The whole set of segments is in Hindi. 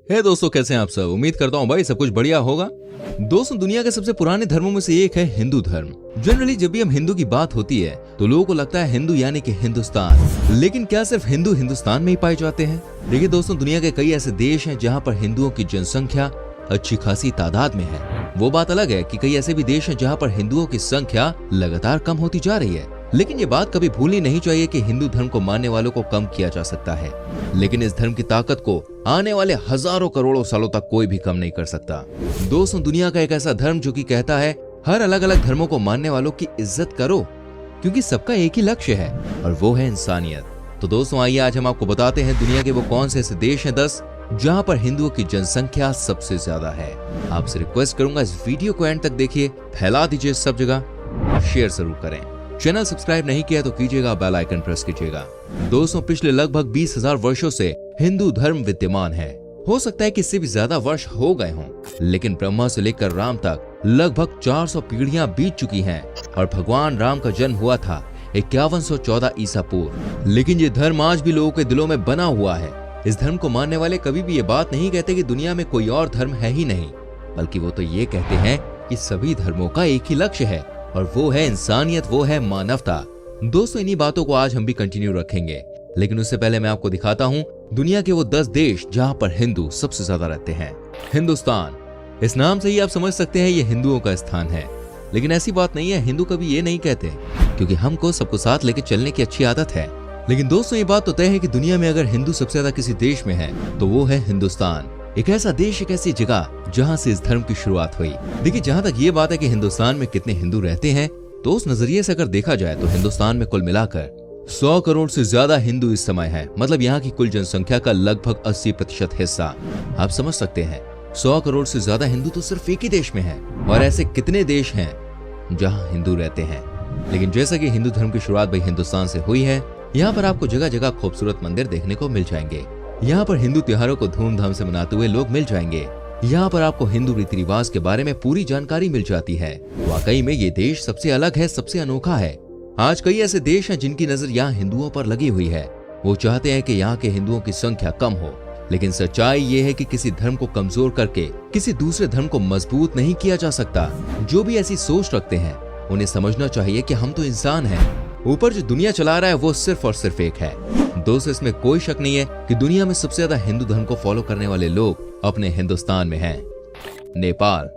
हे दोस्तों, कैसे हैं आप सब। उम्मीद करता हूँ भाई सब कुछ बढ़िया होगा। दोस्तों, दुनिया के सबसे पुराने धर्मों में से एक है हिंदू धर्म। जनरली जब भी हम हिंदू की बात होती है तो लोगों को लगता है हिंदू यानी कि हिंदुस्तान। लेकिन क्या सिर्फ हिंदू हिंदुस्तान में ही पाए जाते हैं? देखिए दोस्तों, दुनिया के कई ऐसे देश हैं जहाँ पर हिंदुओं की जनसंख्या अच्छी खासी तादाद में है। वो बात अलग है कि कई ऐसे भी देश हैं जहाँ पर हिंदुओं की संख्या लगातार कम होती जा रही है। लेकिन ये बात कभी भूलनी नहीं चाहिए कि हिंदू धर्म को मानने वालों को कम किया जा सकता है, लेकिन इस धर्म की ताकत को आने वाले हजारों करोड़ों सालों तक कोई भी कम नहीं कर सकता। दोस्तों, दुनिया का एक ऐसा धर्म जो कि कहता है हर अलग अलग धर्मों को मानने वालों की इज्जत करो, क्योंकि सबका एक ही लक्ष्य है और वो है इंसानियत। तो दोस्तों, आइए आज हम आपको बताते हैं दुनिया के वो कौन से ऐसे देश हैं 10 जहाँ पर हिंदुओं की जनसंख्या सबसे ज्यादा है। आपसे रिक्वेस्ट करूंगा इस वीडियो को एंड तक देखिए, फैला दीजिए सब जगह, शेयर जरूर करें। चैनल सब्सक्राइब नहीं किया तो कीजिएगा, बेल आइकन प्रेस कीजिएगा। दोस्तों, पिछले लगभग 20,000 वर्षों से हिंदू धर्म विद्यमान है। हो सकता है कि इससे भी ज्यादा वर्ष हो गए हों, लेकिन ब्रह्मा से लेकर राम तक लगभग 400 पीढ़ियां बीत चुकी हैं और भगवान राम का जन्म हुआ था 5114 ईसा पूर्व। लेकिन ये धर्म आज भी लोगों के दिलों में बना हुआ है। इस धर्म को मानने वाले कभी भी ये बात नहीं कहते कि दुनिया में कोई और धर्म है ही नहीं, बल्कि वो तो ये कहते हैं कि सभी धर्मों का एक ही लक्ष्य है और वो है इंसानियत, वो है मानवता। दोस्तों, इन्हीं बातों को आज हम भी कंटिन्यू रखेंगे, लेकिन उससे पहले मैं आपको दिखाता हूँ दुनिया के वो 10 देश जहाँ पर हिंदू सबसे ज्यादा रहते हैं। हिंदुस्तान, इस नाम से ही आप समझ सकते हैं ये हिंदुओं का स्थान है, लेकिन ऐसी बात नहीं है। हिंदू कभी ये नहीं कहते, क्योंकि हमको सबको साथ लेके चलने की अच्छी आदत है। लेकिन दोस्तों, ये बात तो तय है कि दुनिया में अगर हिंदू सबसे ज्यादा किसी देश में है तो वो है हिंदुस्तान। एक ऐसा देश, एक ऐसी जगह जहाँ से इस धर्म की शुरुआत हुई। देखिए, जहाँ तक ये बात है कि हिंदुस्तान में कितने हिंदू रहते हैं, तो उस नजरिए से अगर देखा जाए तो हिंदुस्तान में कुल मिलाकर 100 करोड़ से ज्यादा हिंदू इस समय है। मतलब यहाँ की कुल जनसंख्या का लगभग 80% हिस्सा। आप समझ सकते हैं, 100 करोड़ से ज्यादा हिंदू तो सिर्फ एक ही देश में है। और ऐसे कितने देश हैं जहाँ हिंदू रहते हैं। लेकिन जैसा कि हिंदू धर्म की शुरुआत भाई हिंदुस्तान से हुई है, यहाँ पर आपको जगह जगह खूबसूरत मंदिर देखने को मिल जाएंगे। यहाँ पर हिंदू त्योहारों को धूमधाम से मनाते हुए लोग मिल जाएंगे। यहाँ पर आपको हिंदू रीति रिवाज के बारे में पूरी जानकारी मिल जाती है। वाकई में ये देश सबसे अलग है, सबसे अनोखा है। आज कई ऐसे देश हैं जिनकी नजर यहाँ हिंदुओं पर लगी हुई है। वो चाहते हैं कि यहाँ के हिंदुओं की संख्या कम हो, लेकिन सच्चाई ये है कि किसी धर्म को कमजोर करके किसी दूसरे धर्म को मजबूत नहीं किया जा सकता। जो भी ऐसी सोच रखते हैं उन्हें समझना चाहिए कि हम तो इंसान हैं। ऊपर जो दुनिया चला रहा है वो सिर्फ और सिर्फ एक है। दोस्तों, इसमें कोई शक नहीं है कि दुनिया में सबसे ज्यादा हिंदू धर्म को फॉलो करने वाले लोग अपने हिंदुस्तान में हैं। नेपाल।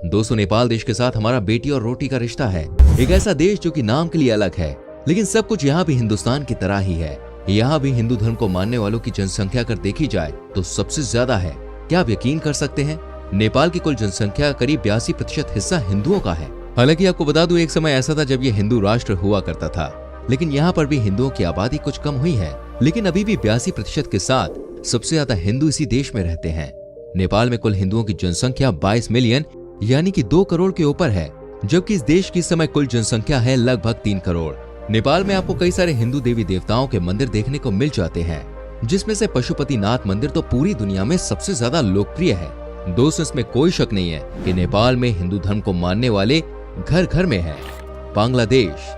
दोस्तों, नेपाल देश के साथ हमारा बेटी और रोटी का रिश्ता है। एक ऐसा देश जो कि नाम के लिए अलग है, लेकिन सब कुछ यहाँ भी हिंदुस्तान की तरह ही है। यहाँ भी हिंदू धर्म को मानने वालों की जनसंख्या अगर देखी जाए तो सबसे ज्यादा है। क्या आप यकीन कर सकते हैं? नेपाल की कुल जनसंख्या करीब 82% हिस्सा हिंदुओं का है। हालांकि आपको बता दूं, एक समय ऐसा था जब ये हिंदू राष्ट्र हुआ करता था, लेकिन यहाँ पर भी हिंदुओं की आबादी कुछ कम हुई है। लेकिन अभी भी 82% के साथ सबसे ज्यादा हिंदू इसी देश में रहते हैं। नेपाल में कुल हिंदुओं की जनसंख्या 22 मिलियन यानी कि 2 करोड़ के ऊपर है, जबकि इस देश की इस समय कुल जनसंख्या है लगभग 3 करोड़। नेपाल में आपको कई सारे हिंदू देवी देवताओं के मंदिर देखने को मिल जाते हैं, जिसमें से पशुपतिनाथ मंदिर तो पूरी दुनिया में सबसे ज्यादा लोकप्रिय है। दोस्तों, इसमें कोई शक नहीं है कि नेपाल में हिंदू धर्म को मानने वाले घर घर में है। बांग्लादेश।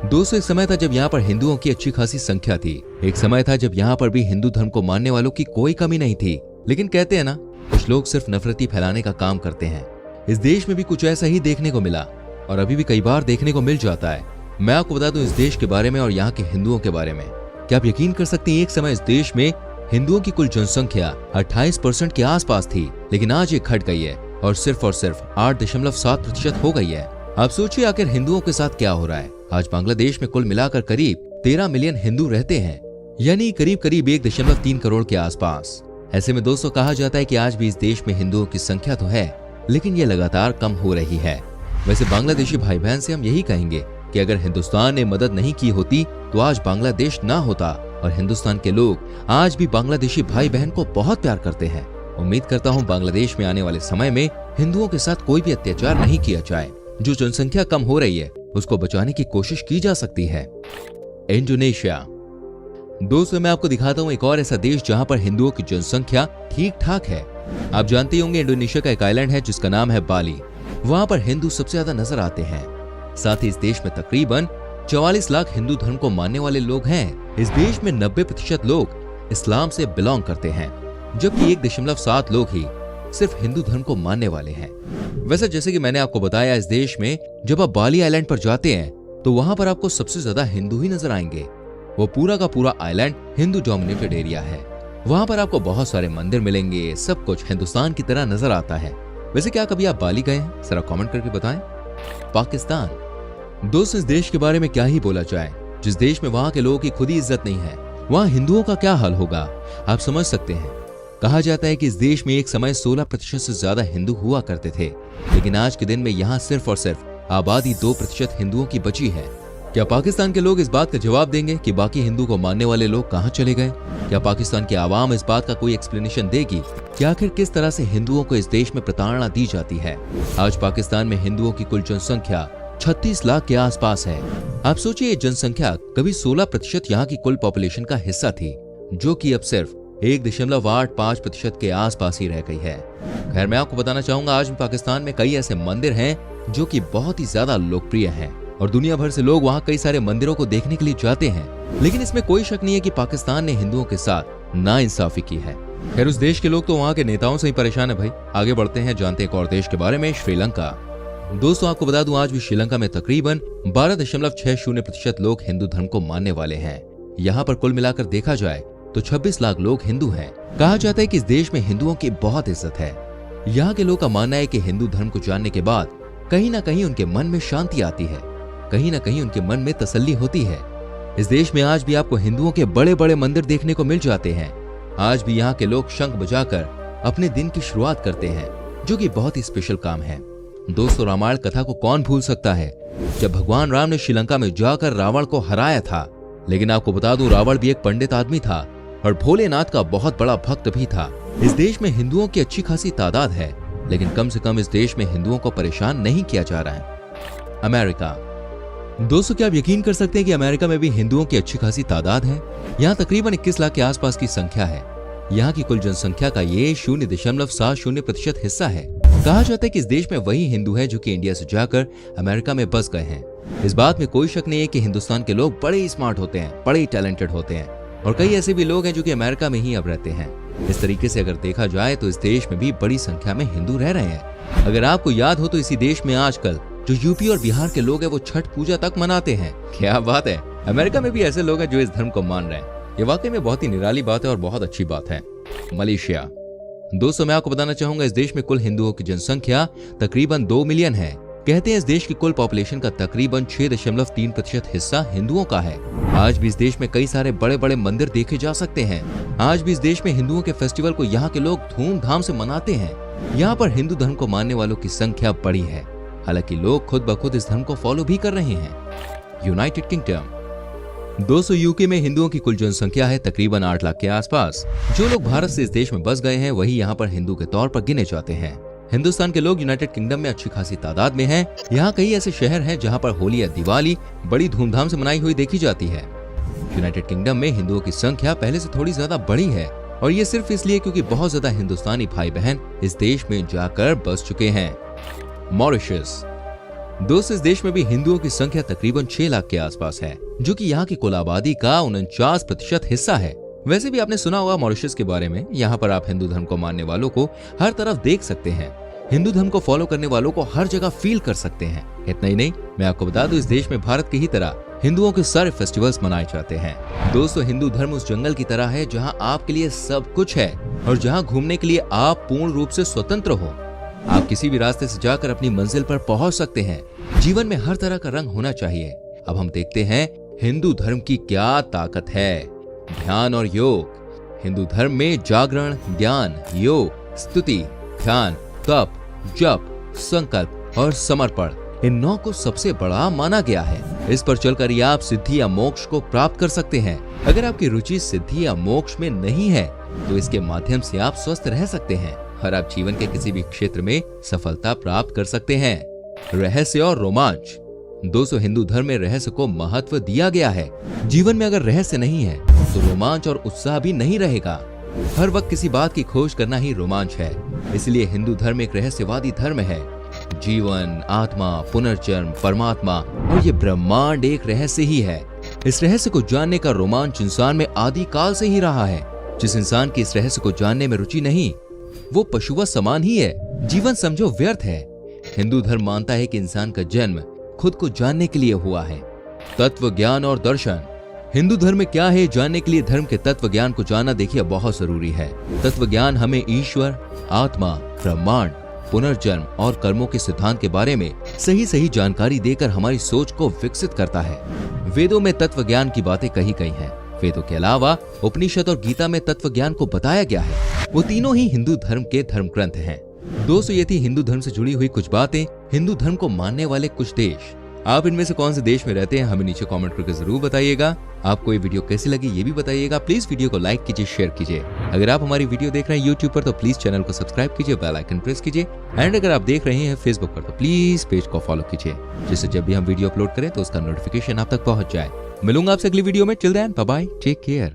दोस्तों, एक समय था जब यहाँ पर हिंदुओं की अच्छी खासी संख्या थी। एक समय था जब यहाँ पर भी हिंदू धर्म को मानने वालों की कोई कमी नहीं थी। लेकिन कहते हैं ना, कुछ लोग सिर्फ नफरती फैलाने का काम करते हैं। इस देश में भी कुछ ऐसा ही देखने को मिला और अभी भी कई बार देखने को मिल जाता है। मैं आपको बता दूं इस देश के बारे में और यहाँ के हिंदुओं के बारे में। क्या आप यकीन कर सकते हैं, एक समय इस देश में हिंदुओं की कुल जनसंख्या 28% के आसपास थी, लेकिन आज ये घट गई है और सिर्फ 8.7% हो गई है। आप सोचिए आखिर हिंदुओं के साथ क्या हो रहा है। आज बांग्लादेश में कुल मिलाकर करीब 13 मिलियन हिंदू रहते हैं, यानी करीब 1.3 करोड़ के आसपास। ऐसे में दोस्तों, कहा जाता है कि आज भी इस देश में हिंदुओं की संख्या तो है, लेकिन ये लगातार कम हो रही है। वैसे बांग्लादेशी भाई बहन से हम यही कहेंगे कि अगर हिंदुस्तान ने मदद नहीं की होती तो आज बांग्लादेश ना होता, और हिंदुस्तान के लोग आज भी बांग्लादेशी भाई बहन को बहुत प्यार करते हैं। उम्मीद करता हूँ बांग्लादेश में आने वाले समय में हिंदुओं के साथ कोई भी अत्याचार नहीं किया जाए। जो जनसंख्या कम हो रही है उसको बचाने की कोशिश की जा सकती है। इंडोनेशिया। दोस्तों, मैं आपको दिखाता हूँ एक और ऐसा देश जहाँ पर हिंदुओं की जनसंख्या ठीक ठाक है। आप जानते होंगे इंडोनेशिया का एक आइलैंड है जिसका नाम है बाली। वहाँ पर हिंदू सबसे ज्यादा नजर आते हैं। साथ ही इस देश में तकरीबन 44 लाख हिंदू धर्म को मानने वाले लोग हैं। इस देश में 90% लोग इस्लाम से बिलोंग करते हैं। जबकि 1.7 लोग ही सिर्फ हिंदू धर्म को मानने वाले हैं। वैसे जैसे कि मैंने आपको बताया, इस देश में जब आप बाली आइलैंड पर जाते हैं तो वहां पर आपको सबसे ज्यादा हिंदू ही नजर आएंगे। वो पूरा का पूरा आइलैंड हिंदू डोमिनेटेड एरिया है। वहां पर आपको बहुत सारे मंदिर मिलेंगे, सब कुछ हिंदुस्तान की तरह नजर आता है। वैसे क्या कभी आप बाली गए हैं? जरा कमेंट करके बताएं। पाकिस्तान। दोस्तों, इस देश के बारे में क्या ही बोला जाए। जिस देश में वहां के लोगों की खुद ही इज्जत नहीं है, वहां हिंदुओं का क्या हाल होगा आप समझ सकते हैं। कहा जाता है कि इस देश में एक समय 16% से ज्यादा हिंदू हुआ करते थे, लेकिन आज के दिन में यहाँ सिर्फ और सिर्फ आबादी 2% हिंदुओं की बची है। क्या पाकिस्तान के लोग इस बात का जवाब देंगे कि बाकी हिंदू को मानने वाले लोग कहां चले गए? क्या पाकिस्तान की आवाम इस बात का कोई एक्सप्लेनेशन देगी कि आखिर किस तरह से हिंदुओं को इस देश में प्रताड़ना दी जाती है? आज पाकिस्तान में हिंदुओं की कुल जनसंख्या 36 लाख के आसपास है। आप सोचिए, ये जनसंख्या कभी 16% यहाँ की कुल पॉपुलेशन का हिस्सा थी, जो कि अब सिर्फ 1.85% के आसपास ही रह गई है। खैर, मैं आपको बताना चाहूंगा, आज भी पाकिस्तान में कई ऐसे मंदिर हैं जो कि बहुत ही ज्यादा लोकप्रिय हैं और दुनिया भर से लोग वहां कई सारे मंदिरों को देखने के लिए जाते हैं। लेकिन इसमें कोई शक नहीं है कि पाकिस्तान ने हिंदुओं के साथ नाइंसाफी की है। खैर, उस देश के लोग तो वहां के नेताओं से ही परेशान है भाई। आगे बढ़ते हैं, जानते हैं एक और देश के बारे में, श्रीलंका। दोस्तों, आपको बता दूं, आज भी श्रीलंका में तकरीबन 12.60% लोग हिंदू धर्म को मानने वाले हैं। यहाँ पर कुल मिलाकर देखा जाए तो 26 लाख लोग हिंदू हैं। कहा जाता है कि इस देश में हिंदुओं की बहुत इज्जत है। यहाँ के लोग का मानना है कि हिंदू धर्म को जानने के बाद कहीं ना कहीं उनके मन में शांति आती है, कहीं ना कहीं उनके मन में तसल्ली होती है। इस देश में आज भी आपको हिंदुओं के बड़े बड़े मंदिर देखने को मिल जाते हैं। आज भी यहाँ के लोग शंख बजाकर अपने दिन की शुरुआत करते हैं, जो कि बहुत ही स्पेशल काम है। दोस्तों, रामायण कथा को कौन भूल सकता है, जब भगवान राम ने श्रीलंका में जाकर रावण को हराया था। लेकिन आपको बता दूं, रावण भी एक पंडित आदमी था और भोलेनाथ का बहुत बड़ा भक्त भी था। इस देश में हिंदुओं की अच्छी खासी तादाद है, लेकिन कम से कम इस देश में हिंदुओं को परेशान नहीं किया जा रहा है। अमेरिका। दोस्तों, क्या आप यकीन कर सकते हैं कि अमेरिका में भी हिंदुओं की अच्छी खासी तादाद है। यहाँ तकरीबन 21 लाख के आसपास की संख्या है। यहाँ की कुल जनसंख्या का ये 0.70% हिस्सा है। कहा जाता है कि इस देश में वही हिंदू है जो कि इंडिया से जाकर अमेरिका में बस गए हैं। इस बात में कोई शक नहीं है कि हिंदुस्तान के लोग बड़े ही स्मार्ट होते हैं, बड़े ही टैलेंटेड होते हैं, और कई ऐसे भी लोग हैं जो कि अमेरिका में ही अब रहते हैं। इस तरीके से अगर देखा जाए तो इस देश में भी बड़ी संख्या में हिंदू रह रहे हैं। अगर आपको याद हो तो इसी देश में आजकल जो यूपी और बिहार के लोग हैं वो छठ पूजा तक मनाते हैं। क्या बात है, अमेरिका में भी ऐसे लोग हैं जो इस धर्म को मान रहे हैं। ये वाकई में बहुत ही निराली बात है और बहुत अच्छी बात है। मलेशिया। दोस्तों, मैं आपको बताना चाहूंगा, इस देश में कुल हिंदुओं की जनसंख्या तकरीबन 2 मिलियन है। कहते हैं इस देश की कुल पॉपुलेशन का तकरीबन 6.3% हिस्सा हिंदुओं का है। आज भी इस देश में कई सारे बड़े बड़े मंदिर देखे जा सकते हैं। आज भी इस देश में हिंदुओं के फेस्टिवल को यहाँ के लोग धूमधाम से मनाते हैं। यहाँ पर हिंदू धर्म को मानने वालों की संख्या बड़ी है, हालांकि लोग खुद ब खुद इस धर्म को फॉलो भी कर रहे हैं। United kingdom. दोस्तों, यूके में हिंदुओं की कुल जनसंख्या है तकरीबन 8 लाख के आसपास। जो लोग भारत से इस देश में बस गए हैं वही यहाँ पर हिंदू के तौर पर गिने जाते हैं। हिंदुस्तान के लोग यूनाइटेड किंगडम में अच्छी खासी तादाद में हैं। यहाँ कई ऐसे शहर हैं जहाँ पर होली या दिवाली बड़ी धूमधाम से मनाई हुई देखी जाती है। यूनाइटेड किंगडम में हिंदुओं की संख्या पहले से थोड़ी ज्यादा बड़ी है, और ये सिर्फ इसलिए क्योंकि बहुत ज्यादा हिंदुस्तानी भाई बहन इस देश में जाकर बस चुके हैं। मॉरिशस। दोस्तों, इस देश में भी हिंदुओं की संख्या तकरीबन 6 लाख के आसपास है, जो कि यहाँ की कुल आबादी का 49% हिस्सा है। वैसे भी आपने सुना होगा मॉरिशस के बारे में। यहाँ पर आप हिंदू धर्म को मानने वालों को हर तरफ देख सकते हैं। हिंदू धर्म को फॉलो करने वालों को हर जगह फील कर सकते हैं। इतना ही नहीं, मैं आपको बता दूं, इस देश में भारत की ही तरह हिंदुओं के सारे फेस्टिवल्स मनाए जाते हैं। दोस्तों, हिंदू धर्म उस जंगल की तरह है जहाँ आपके लिए सब कुछ है और जहाँ घूमने के लिए आप पूर्ण रूप से स्वतंत्र हो। आप किसी भी रास्ते से जाकर अपनी मंजिल पर पहुंच सकते हैं। जीवन में हर तरह का रंग होना चाहिए। अब हम देखते हैं हिंदू धर्म की क्या ताकत है। ध्यान और योग। हिंदू धर्म में जागरण, ज्ञान, योग, स्तुति, ध्यान, तप, जप, संकल्प और समर्पण, इन 9 को सबसे बड़ा माना गया है। इस पर चलकर ही आप सिद्धि या मोक्ष को प्राप्त कर सकते हैं। अगर आपकी रुचि सिद्धि या मोक्ष में नहीं है तो इसके माध्यम से आप स्वस्थ रह सकते हैं और आप जीवन के किसी भी क्षेत्र में सफलता प्राप्त कर सकते हैं। रहस्य और रोमांच। दोस्तों, हिंदू धर्म में रहस्य को महत्व दिया गया है। जीवन में अगर रहस्य नहीं है तो रोमांच और उत्साह भी नहीं रहेगा। हर वक्त किसी बात की खोज करना ही रोमांच है। इसलिए हिंदू धर्म एक रहस्यवादी धर्म है। जीवन, आत्मा, पुनर्जन्म, परमात्मा और ये ब्रह्मांड एक रहस्य ही है। इस रहस्य को जानने का रोमांच इंसान में आदि काल से ही रहा है। जिस इंसान की इस रहस्य को जानने में रुचि नहीं, वो पशुवत समान ही है, जीवन समझो व्यर्थ है। हिंदू धर्म मानता है कि इंसान का जन्म खुद को जानने के लिए हुआ है। तत्व ज्ञान और दर्शन। हिंदू धर्म में क्या है जानने के लिए धर्म के तत्व ज्ञान को जानना देखिए बहुत जरूरी है। तत्व ज्ञान हमें ईश्वर, आत्मा, ब्रह्मांड, पुनर्जन्म और कर्मों के सिद्धांत के बारे में सही जानकारी देकर हमारी सोच को विकसित करता है। वेदों में तत्व ज्ञान की बातें कही गई हैं। वेदों के अलावा उपनिषद और गीता में तत्व ज्ञान को बताया गया है। वो तीनों ही हिंदू धर्म के धर्म ग्रंथ हैं। दोस्तों, ये थी हिंदू धर्म से जुड़ी हुई कुछ बातें, हिंदू धर्म को मानने वाले कुछ देश। आप इनमें से कौन से देश में रहते हैं हमें नीचे कमेंट करके जरूर बताइएगा। आपको ये वीडियो कैसी लगी ये भी बताइएगा। प्लीज वीडियो को लाइक कीजिए, शेयर कीजिए। अगर आप हमारी वीडियो देख रहे हैं यूट्यूब पर तो प्लीज चैनल को सब्सक्राइब कीजिए, बेल आइकन प्रेस कीजिए। एंड अगर आप देख रहे हैं फेसबुक पर तो प्लीज पेज को फॉलो कीजिए, जिससे जब भी हम वीडियो अपलोड करें तो उसका नोटिफिकेशन आप तक पहुंच जाए। मिलूंगा आपसे अगली वीडियो में। Till then bye bye, take care.